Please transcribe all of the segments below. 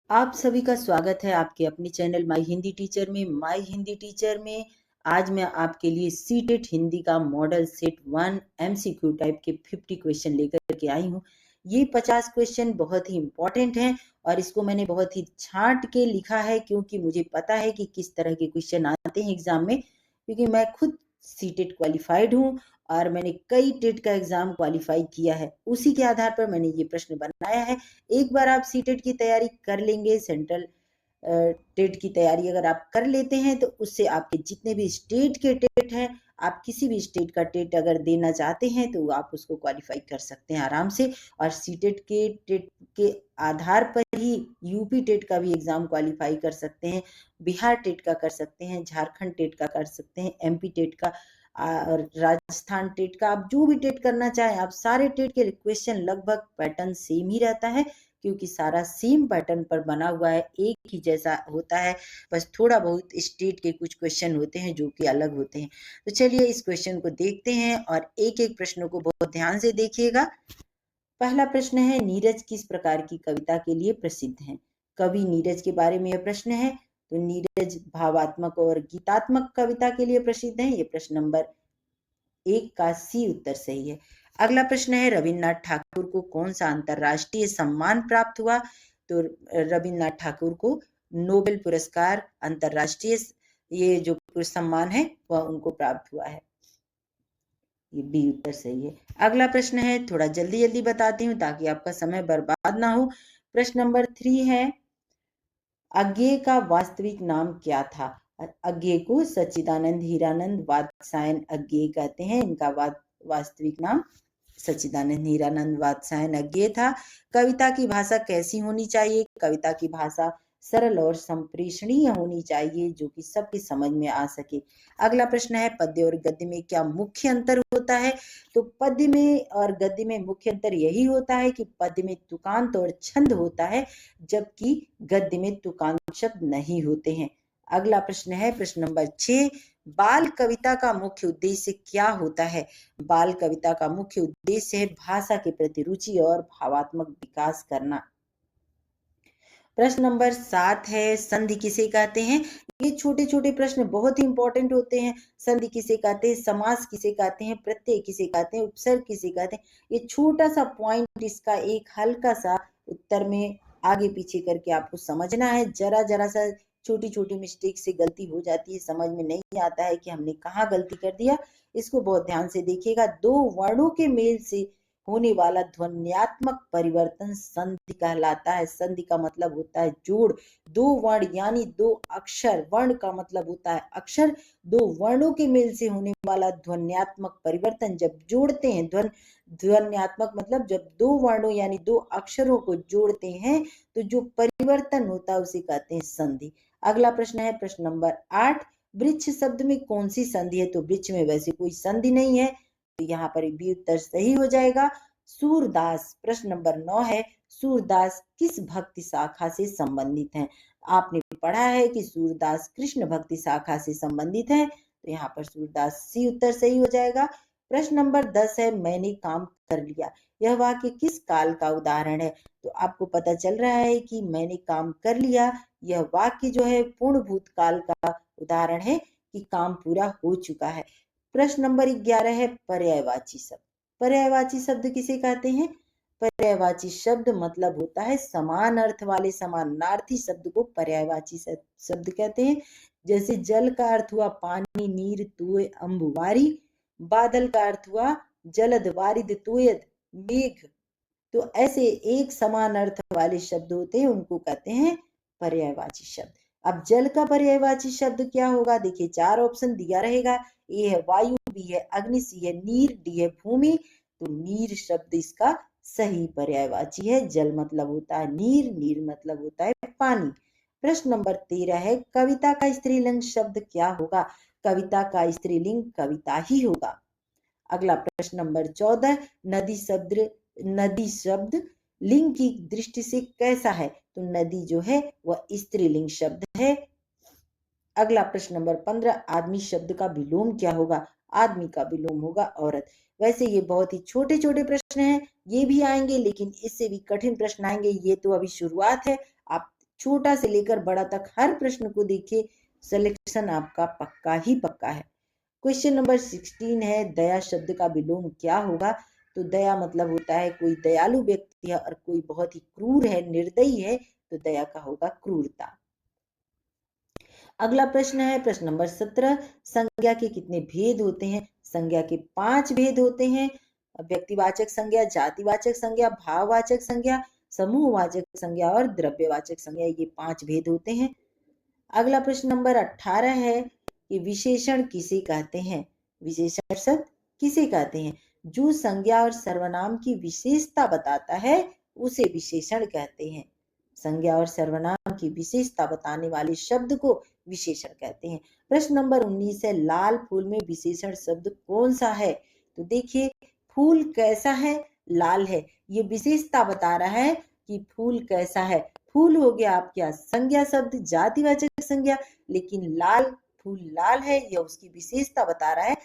आप सभी का स्वागत है आपके अपने चैनल माय हिंदी टीचर में। माय हिंदी टीचर में आज मैं आपके लिए सीटेट हिंदी का मॉडल सेट 1 एमसीक्यू टाइप के 50 क्वेश्चन लेकर के आई हूँ। ये 50 क्वेश्चन बहुत ही इंपॉर्टेंट हैं और इसको मैंने बहुत ही छांट के लिखा है, क्योंकि मुझे पता है कि किस तरह के क्वेश्चन आते हैं एग्जाम में, क्योंकि मैं खुद सीटेट क्वालिफाइड हूँ और मैंने कई टेट का एग्जाम क्वालिफाई किया है। उसी के आधार पर मैंने ये प्रश्न बनाया है। एक बार आप सीटेट की तैयारी कर लेंगे, सेंट्रल टेट की तैयारी अगर आप कर लेते हैं तो उससे आपके जितने भी स्टेट के टेट हैं, आप किसी भी स्टेट का टेट अगर देना चाहते हैं तो आप उसको क्वालिफाई कर सकते हैं आराम से। और सीटेट के टेट के आधार पर ही यूपी टेट का भी एग्जाम क्वालिफाई कर सकते हैं, बिहार टेट का कर सकते हैं, झारखंड टेट का कर सकते हैं, एमपी टेट का और राजस्थान टेट का। आप जो भी टेट करना चाहें, आप सारे टेट के क्वेश्चन लगभग पैटर्न सेम ही रहता है, क्योंकि सारा सेम पैटर्न पर बना हुआ है, एक ही जैसा होता है। बस थोड़ा बहुत स्टेट के कुछ क्वेश्चन होते हैं जो कि अलग होते हैं। तो चलिए इस क्वेश्चन को देखते हैं और एक एक प्रश्नों को बहुत ध्यान से देखिएगा। पहला प्रश्न है, नीरज किस प्रकार की कविता के लिए प्रसिद्ध है? कवि नीरज के बारे में यह प्रश्न है। तो नीरज भावात्मक और गीतात्मक कविता के लिए प्रसिद्ध है। ये प्रश्न नंबर 1 का सी उत्तर सही है। अगला प्रश्न है, रविन्द्रनाथ ठाकुर को कौन सा अंतरराष्ट्रीय सम्मान प्राप्त हुआ? तो रविन्द्रनाथ ठाकुर को नोबेल पुरस्कार अंतरराष्ट्रीय ये जो सम्मान है वह उनको प्राप्त हुआ है। ये बी उत्तर सही है। अगला प्रश्न है, थोड़ा जल्दी जल्दी बताती हूँ ताकि आपका समय बर्बाद ना हो। प्रश्न नंबर 3 है, अज्ञेय का वास्तविक नाम क्या था? अज्ञेय को सच्चिदानंद हीरानंद वात्स्यायन अज्ञेय कहते हैं। इनका वास्तविक नाम सच्चिदानंद हीरानंद वात्स्यायन अज्ञेय था। कविता की भाषा कैसी होनी चाहिए? कविता की भाषा सरल और संप्रेषणीय होनी चाहिए, जो कि सबकी समझ में आ सके। अगला प्रश्न है, पद्य और गद्य में क्या मुख्य अंतर होता है? तो पद्य में और गद्य में मुख्य अंतर यही होता है कि पद्य में तुकांत और छंद होता है, जबकि गद्य में तुकांत शब्द नहीं होते हैं। अगला प्रश्न है प्रश्न नंबर 6, बाल कविता का मुख्य उद्देश्य क्या होता है? बाल कविता का मुख्य उद्देश्य है भाषा के प्रति रुचि और भावात्मक विकास करना। प्रश्न नंबर 7 है, संधि किसे कहते हैं? ये छोटे छोटे प्रश्न बहुत ही इंपॉर्टेंट होते हैं। संधि किसे कहते हैं, समास किसे कहते हैं, प्रत्यय किसे कहते हैं, उपसर्ग किसे कहते हैं। ये छोटा सा पॉइंट, इसका एक हल्का सा उत्तर में आगे पीछे करके आपको समझना है। जरा जरा सा छोटी छोटी मिस्टेक से गलती हो जाती है, समझ में नहीं आता है कि हमने कहाँ गलती कर दिया। इसको बहुत ध्यान से देखिएगा। दो वर्णों के मेल से होने वाला ध्वन्यात्मक परिवर्तन संधि कहलाता है। संधि का मतलब होता है जोड़। दो वर्ण यानी दो अक्षर, वर्ण का मतलब होता है अक्षर, दो वर्णों के मेल से होने वाला ध्वन्यात्मक परिवर्तन जब जोड़ते हैं, ध्वन्यात्मक मतलब जब दो वर्णों यानी दो अक्षरों को जोड़ते हैं तो जो परिवर्तन होता है उसे कहते हैं संधि। अगला प्रश्न है प्रश्न नंबर 8, वृक्ष शब्द में कौन सी संधि है? तो वृक्ष में वैसे कोई संधि नहीं है, तो यहाँ पर भी उत्तर सही हो जाएगा। सूरदास, प्रश्न नंबर 9 है, सूरदास किस भक्ति शाखा से संबंधित हैं? आपने पढ़ा है कि सूरदास कृष्ण भक्ति शाखा से संबंधित है, तो यहाँ पर सूरदास सी उत्तर सही हो जाएगा। प्रश्न नंबर 10 है, मैंने काम कर लिया, यह वाक्य किस काल का उदाहरण है? तो आपको पता चल रहा है कि मैंने काम कर लिया, यह वाक्य जो है पूर्ण भूतकाल का उदाहरण है कि काम पूरा हो चुका है। प्रश्न नंबर 11 है, पर्यायवाची शब्द। पर्यायवाची शब्द किसे कहते हैं? पर्यायवाची शब्द मतलब होता है समान अर्थ वाले समानार्थी शब्द को पर्यायवाची शब्द कहते हैं। जैसे जल का अर्थ हुआ पानी, नीर, तुए, अम्बुवारी। बादल का अर्थ हुआ जलद, वारिद, तुयद, मेघ। तो ऐसे एक समान अर्थ वाले शब्द होते हैं, उनको कहते हैं पर्यायवाची शब्द। अब जल का पर्यायवाची शब्द क्या होगा? देखिए 4 ऑप्शन दिया रहेगा। ए है वायु, बी है अग्नि, सी है नीर, डी है भूमि। तो नीर शब्द इसका सही पर्यायवाची है। जल मतलब होता है नीर, नीर मतलब होता है पानी। प्रश्न नंबर 13 है, कविता का स्त्रीलिंग शब्द क्या होगा? कविता का स्त्रीलिंग कविता ही होगा। अगला प्रश्न नंबर 14, नदी शब्द लिंग की दृष्टि से कैसा है? तो नदी जो है वह स्त्रीलिंग शब्द है। अगला प्रश्न नंबर 15, आदमी शब्द का विलोम क्या होगा? आदमी का विलोम होगा औरत। वैसे ये बहुत ही छोटे छोटे प्रश्न हैं, ये भी आएंगे, लेकिन इससे भी कठिन प्रश्न आएंगे। ये तो अभी शुरुआत है, आप छोटा से लेकर बड़ा तक हर प्रश्न को देखिए, सिलेक्शन आपका पक्का ही पक्का है। क्वेश्चन नंबर 16 है, दया शब्द का विलोम क्या होगा? तो दया मतलब होता है कोई दयालु व्यक्ति है और कोई बहुत ही क्रूर है, निर्दयी है, तो दया का होगा क्रूरता। अगला प्रश्न है प्रश्न नंबर 17, संज्ञा के कितने भेद होते हैं? संज्ञा के 5 भेद होते हैं। व्यक्तिवाचक संज्ञा, जातिवाचक संज्ञा, भाववाचक संज्ञा, समूहवाचक संज्ञा और द्रव्यवाचक संज्ञा, ये 5 भेद होते हैं। अगला प्रश्न नंबर 18 है कि विशेषण किसे कहते हैं? विशेषण शब्द किसे कहते हैं? जो संज्ञा और सर्वनाम की विशेषता बताता है उसे विशेषण कहते हैं। संज्ञा और सर्वनाम की विशेषता बताने वाले शब्द को विशेषण कहते हैं। प्रश्न नंबर 19 है, लाल फूल में विशेषण शब्द कौन सा है? तो देखिए, फूल कैसा है? लाल है। ये विशेषता बता रहा है कि फूल कैसा है। फूल हो गया आपका संज्ञा शब्द, जातिवाचक संज्ञा, लेकिन लाल, फूल लाल है, यह उसकी विशेषता बता रहा है,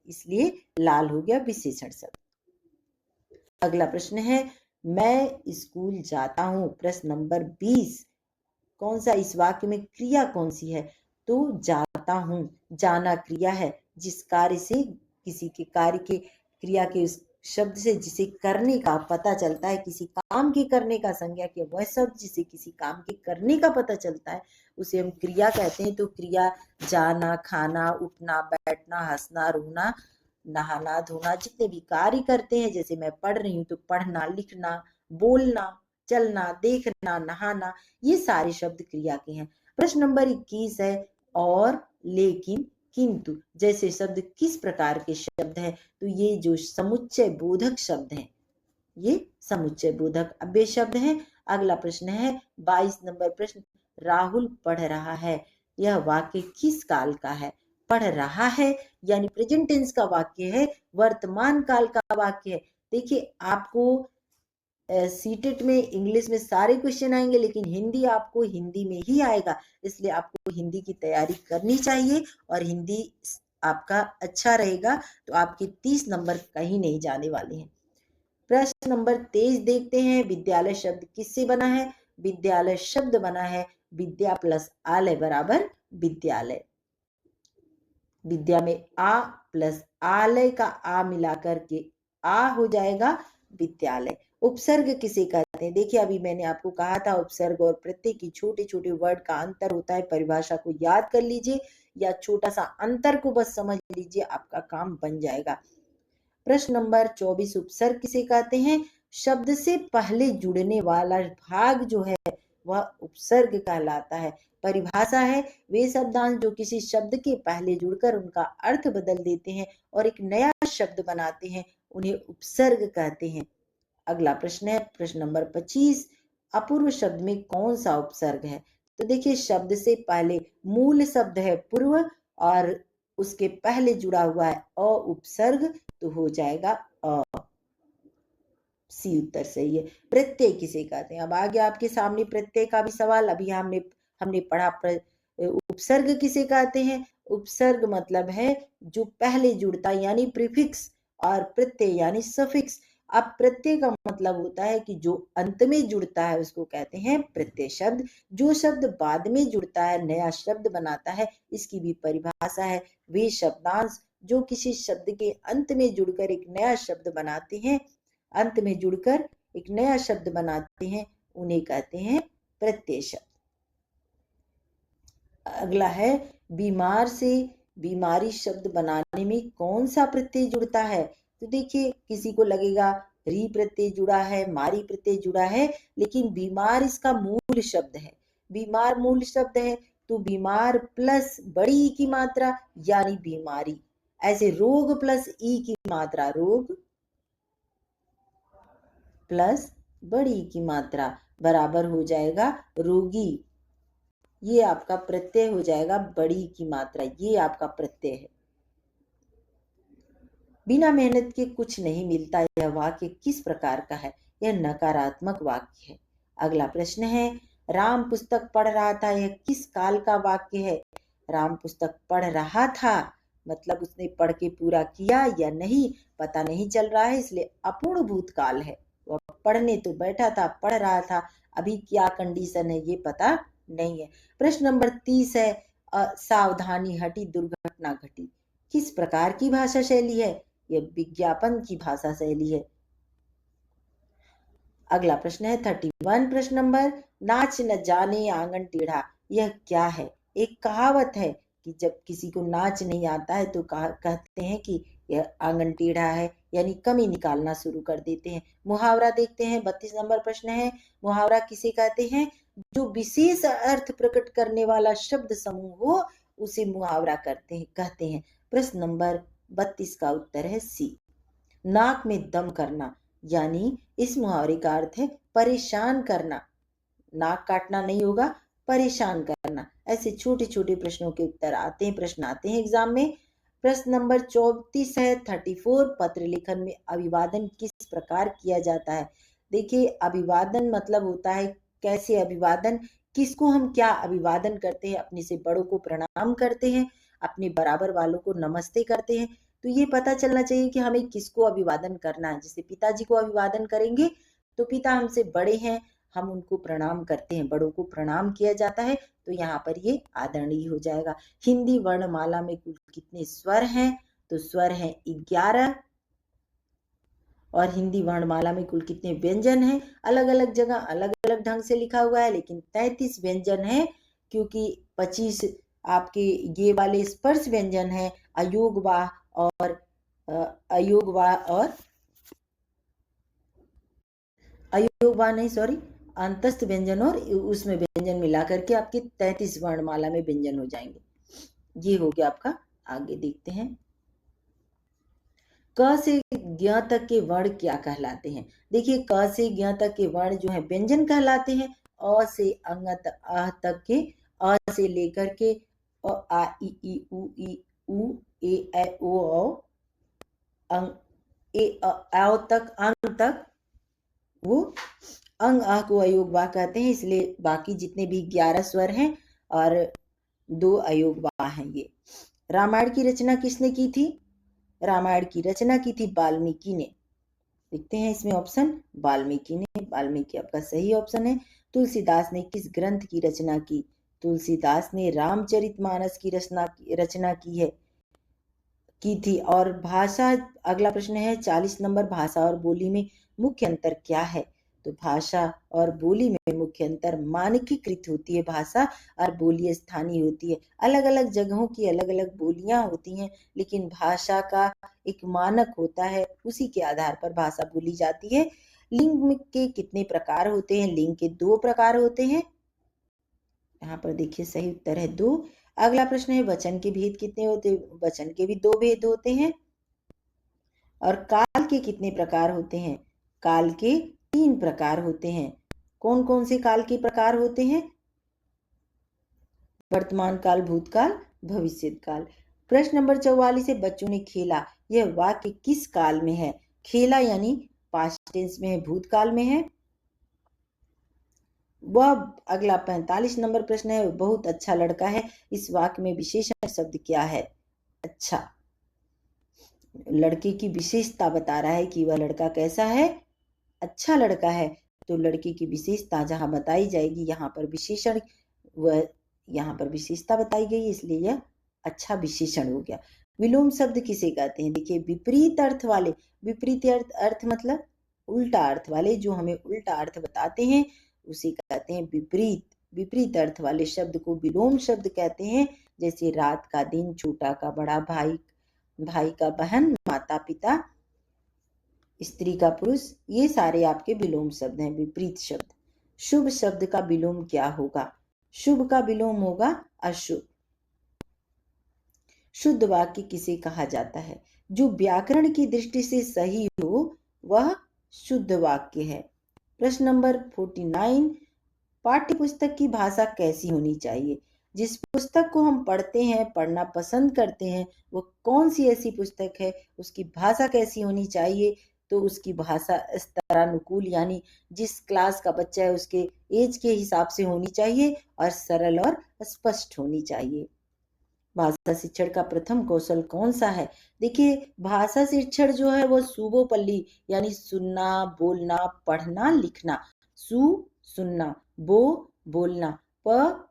इसलिए लाल हो गया विशेषण शब्द। अगला प्रश्न है, मैं स्कूल जाता हूं। प्रश्न नंबर 20, कौन सा इस वाक्य में क्रिया कौन सी है? तो जाता हूं, जाना क्रिया है। जिस कार्य से, किसी के कार्य के, क्रिया के उस शब्द से जिसे करने का पता चलता है, किसी काम के करने का संज्ञा के वह शब्द जिसे किसी काम के करने का पता चलता है उसे हम क्रिया कहते हैं। तो क्रिया जाना, खाना, उठना, बैठना, हंसना, रोना, नहाना, धोना, जितने भी कार्य करते हैं, जैसे मैं पढ़ रही हूँ तो पढ़ना, लिखना, बोलना, चलना, देखना, नहाना, ये सारे शब्द क्रिया के हैं। प्रश्न नंबर 21 है, और, लेकिन, किंतु जैसे शब्द किस प्रकार के शब्द हैं? तो ये जो समुच्चय बोधक शब्द हैं, ये समुच्चय बोधक अव्यय शब्द हैं। अगला प्रश्न है 22 नंबर प्रश्न, राहुल पढ़ रहा है, यह वाक्य किस काल का है? पढ़ रहा है यानी प्रेजेंट टेंस का वाक्य है, वर्तमान काल का वाक्य है। देखिए, आपको सीटेट में इंग्लिश में सारे क्वेश्चन आएंगे, लेकिन हिंदी आपको हिंदी में ही आएगा, इसलिए आपको हिंदी की तैयारी करनी चाहिए और हिंदी आपका अच्छा रहेगा तो आपके 30 नंबर कहीं नहीं जाने वाले हैं। प्रश्न नंबर 23 देखते हैं, विद्यालय शब्द किससे बना है? विद्यालय शब्द बना है विद्या प्लस आलय बराबर विद्यालय। विद्या में आ प्लस आलय का आ मिलाकर के आ हो जाएगा विद्यालय। उपसर्ग किसे कहते हैं? देखिए, अभी मैंने आपको कहा था उपसर्ग और प्रत्यय की छोटे छोटे वर्ड का अंतर होता है। परिभाषा को याद कर लीजिए या छोटा सा अंतर को बस समझ लीजिए, आपका काम बन जाएगा। प्रश्न नंबर 24, उपसर्ग किसे कहते हैं? शब्द से पहले जुड़ने वाला भाग जो है वह उपसर्ग कहलाता है। परिभाषा है, वे शब्दांश जो किसी शब्द के पहले जुड़कर उनका अर्थ बदल देते हैं और एक नया शब्द बनाते हैं, उन्हें उपसर्ग कहते हैं। अगला प्रश्न है प्रश्न नंबर 25, अपूर्व शब्द में कौन सा उपसर्ग है? तो देखिए, शब्द से पहले मूल शब्द है पूर्व और उसके पहले जुड़ा हुआ है अ उपसर्ग, तो हो जाएगा अ। सी उत्तर सही है। प्रत्यय किसे कहते हैं? अब आ गया आपके सामने प्रत्यय का भी सवाल। अभी हमने हमने पढ़ा उपसर्ग किसे कहते हैं? उपसर्ग मतलब है जो पहले जुड़ता है यानी प्रीफिक्स, और प्रत्यय यानी सफिक्स। अब प्रत्यय का मतलब होता है कि जो अंत में जुड़ता है उसको कहते हैं प्रत्यय शब्द। जो शब्द बाद में जुड़ता है, नया शब्द बनाता है, इसकी भी परिभाषा है, वे शब्दांश जो किसी शब्द के अंत में जुड़कर एक नया शब्द बनाते हैं, अंत में जुड़कर एक नया शब्द बनाते हैं, उन्हें कहते हैं प्रत्यय शब्द। अगला है, बीमार से बीमारी शब्द बनाने में कौन सा प्रत्यय जुड़ता है? तो देखिए, किसी को लगेगा री प्रत्यय जुड़ा है, मारी प्रत्यय जुड़ा है, लेकिन बीमार इसका मूल शब्द है। बीमार मूल शब्द है तो बीमार प्लस बड़ी ई की मात्रा यानी बीमारी। ऐसे रोग प्लस ई की मात्रा रोग, प्लस बड़ी की मात्रा बराबर हो जाएगा रोगी। ये आपका प्रत्यय हो जाएगा बड़ी की मात्रा, ये आपका प्रत्यय है। बिना मेहनत के कुछ नहीं मिलता, यह वाक्य किस प्रकार का है? यह नकारात्मक वाक्य है। अगला प्रश्न है, राम पुस्तक पढ़ रहा था, यह किस काल का वाक्य है? राम पुस्तक पढ़ रहा था मतलब उसने पढ़ के पूरा किया या नहीं पता नहीं चल रहा है, इसलिए अपूर्ण भूतकाल है। वह पढ़ने तो बैठा था, पढ़ रहा था, अभी क्या कंडीशन है ये पता नहीं है। प्रश्न नंबर 30 है, सावधानी हटी दुर्घटना घटी, किस प्रकार की भाषा शैली है? यह विज्ञापन की भाषा शैली है। अगला प्रश्न है 31 प्रश्न नंबर, नाच न जाने आंगन टेढ़ा, यह क्या है? एक कहावत है कि जब किसी को नाच नहीं आता है तो कहते हैं कि यह आंगन टेढ़ा है, यानी कमी निकालना शुरू कर देते हैं। मुहावरा देखते हैं, 32 नंबर प्रश्न है, मुहावरा किसे कहते हैं? जो विशेष अर्थ प्रकट करने वाला शब्द समूह हो उसे मुहावरा कहते हैं। प्रश्न नंबर 32 का उत्तर है सी। नाक में दम करना, यानी इस मुहावरे का अर्थ है परेशान करना। नाक काटना नहीं होगा, परेशान करना। ऐसे छोटे छोटे प्रश्नों के उत्तर आते हैं, प्रश्न आते हैं एग्जाम में। प्रश्न नंबर 34 है 34, पत्र लेखन में अभिवादन किस प्रकार किया जाता है? देखिए, अभिवादन मतलब होता है कैसे अभिवादन, किसको हम क्या अभिवादन करते हैं? अपने से बड़ों को प्रणाम करते हैं, अपने बराबर वालों को नमस्ते करते हैं। तो ये पता चलना चाहिए कि हमें किसको अभिवादन करना है। जैसे पिताजी को अभिवादन करेंगे तो पिता हमसे बड़े हैं, हम उनको प्रणाम करते हैं, बड़ों को प्रणाम किया जाता है, तो यहाँ पर ये आदरणीय हो जाएगा। हिंदी वर्णमाला में कुल कितने स्वर हैं? तो स्वर हैं 11। और हिंदी वर्णमाला में कुल कितने व्यंजन हैं? अलग अलग जगह अलग अलग ढंग से लिखा हुआ है, लेकिन 33 व्यंजन है, क्योंकि 25 आपके ये वाले स्पर्श व्यंजन है, अयोग वाह और अयोग वाह और अयोग वाह नहीं, सॉरी, अंतस्थ व्यंजन और उसमें व्यंजन मिला करके आपके 33 वर्णमाला में व्यंजन हो जाएंगे। ये हो गया आपका। आगे देखते हैं, क से ज्ञ तक के वर्ण क्या कहलाते हैं? देखिए, क से ज्ञ तक के वर्ण जो है व्यंजन कहलाते हैं। अ से अ तक के, अ से लेकर के अ आ इ उ ए ऐ ओ औ अंग ए औ तक, अंग तक, वो अंग आ को अयोग वाह कहते हैं। इसलिए बाकी जितने भी 11 स्वर हैं और 2 अयोग वाह हैं। ये रामायण की रचना किसने की थी? रामायण की रचना की थी वाल्मीकि ने। देखते हैं इसमें ऑप्शन, वाल्मीकि ने, वाल्मीकि आपका सही ऑप्शन है। तुलसीदास ने किस ग्रंथ की रचना की? तुलसीदास ने रामचरितमानस की रचना की थी। और भाषा, अगला प्रश्न है 40 नंबर, भाषा और बोली में मुख्य अंतर क्या है? तो भाषा और बोली में मुख्य अंतर, मानकीकृत होती है भाषा और बोली स्थानीय होती है। अलग अलग जगहों की अलग अलग बोलियां होती हैं, लेकिन भाषा का एक मानक होता है, उसी के आधार पर भाषा बोली जाती है। लिंग के कितने प्रकार होते हैं? लिंग के 2 प्रकार होते हैं। यहाँ पर देखिए सही उत्तर है 2। अगला प्रश्न है, वचन के भेद कितने होते हैं? वचन के भी 2 भेद होते हैं। और काल के कितने प्रकार होते हैं? काल के 3 प्रकार होते हैं। कौन कौन से काल के प्रकार होते हैं? वर्तमान काल, भूतकाल, भविष्य काल। प्रश्न नंबर 44 है, बच्चों ने खेला, यह वाक्य किस काल में है? खेला यानी पास्ट टेंस में है, भूतकाल में है। वह अगला 45 नंबर प्रश्न है, बहुत अच्छा लड़का है, इस वाक्य में विशेषण शब्द क्या है? अच्छा, लड़के की विशेषता बता रहा है कि वह लड़का कैसा है? अच्छा लड़का है। तो लड़के की विशेषता जहां बताई जाएगी, यहाँ पर विशेषण, वह यहाँ पर विशेषता बताई गई, इसलिए यह अच्छा विशेषण हो गया। विलोम शब्द किसे कहते हैं? देखिए, विपरीत अर्थ वाले, विपरीत अर्थ मतलब उल्टा अर्थ वाले, जो हमें उल्टा अर्थ बताते हैं उसे कहते हैं विपरीत। विपरीत अर्थ वाले शब्द को विलोम शब्द कहते हैं। जैसे रात का दिन, छोटा का बड़ा, भाई भाई का बहन, माता पिता, स्त्री का पुरुष, ये सारे आपके विलोम शब्द हैं, विपरीत शब्द। शुभ शब्द का विलोम क्या होगा? शुभ का विलोम होगा अशुभ। शुद्ध वाक्य किसे कहा जाता है? जो व्याकरण की दृष्टि से सही हो वह शुद्ध वाक्य है। प्रश्न नंबर 49, पाठ्य पुस्तक की भाषा कैसी होनी चाहिए? जिस पुस्तक को हम पढ़ते हैं, पढ़ना पसंद करते हैं, वो कौन सी ऐसी पुस्तक है, उसकी भाषा कैसी होनी चाहिए? तो उसकी भाषा स्तरानुकूल, यानी जिस क्लास का बच्चा है उसके एज के हिसाब से होनी चाहिए और सरल और स्पष्ट होनी चाहिए। भाषा शिक्षण का प्रथम कौशल कौन सा है? देखिए, भाषा शिक्षण जो है वो सुबोपल्ली, यानी सुनना, बोलना, पढ़ना, लिखना। सु सुनना, बो बोलना, प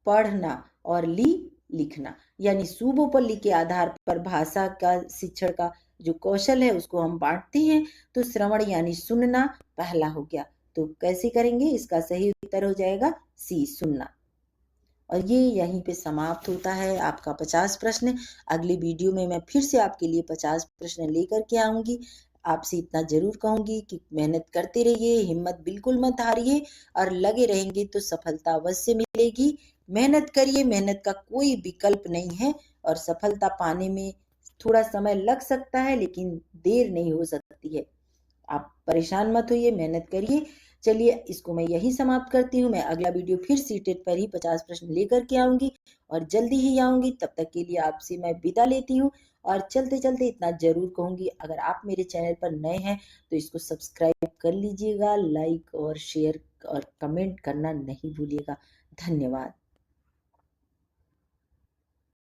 पढ़ना और ली लिखना। यानी सुबोपल्ली के आधार पर भाषा का शिक्षण का जो कौशल है उसको हम बांटते हैं। तो श्रवण यानी सुनना पहला हो गया। तो कैसे करेंगे? इसका सही उत्तर हो जाएगा सी, सुनना। और ये यहीं पे समाप्त होता है आपका 50 प्रश्न। अगले वीडियो में मैं फिर से आपके लिए 50 प्रश्न लेकर के आऊंगी। आपसे इतना जरूर कहूंगी कि मेहनत करते रहिए, हिम्मत बिल्कुल मत हारिए और लगे रहेंगे तो सफलता अवश्य मिलेगी। मेहनत करिए, मेहनत का कोई विकल्प नहीं है और सफलता पाने में थोड़ा समय लग सकता है लेकिन देर नहीं हो सकती है। आप परेशान मत होइए, मेहनत करिए। चलिए इसको मैं यही समाप्त करती हूँ। मैं अगला वीडियो फिर सीटेट पर ही 50 प्रश्न लेकर के आऊंगी और जल्दी ही आऊंगी। तब तक के लिए आपसे मैं विदा लेती हूँ और चलते चलते इतना जरूर कहूंगी, अगर आप मेरे चैनल पर नए हैं तो इसको सब्सक्राइब कर लीजिएगा, लाइक और शेयर और कमेंट करना नहीं भूलिएगा। धन्यवाद।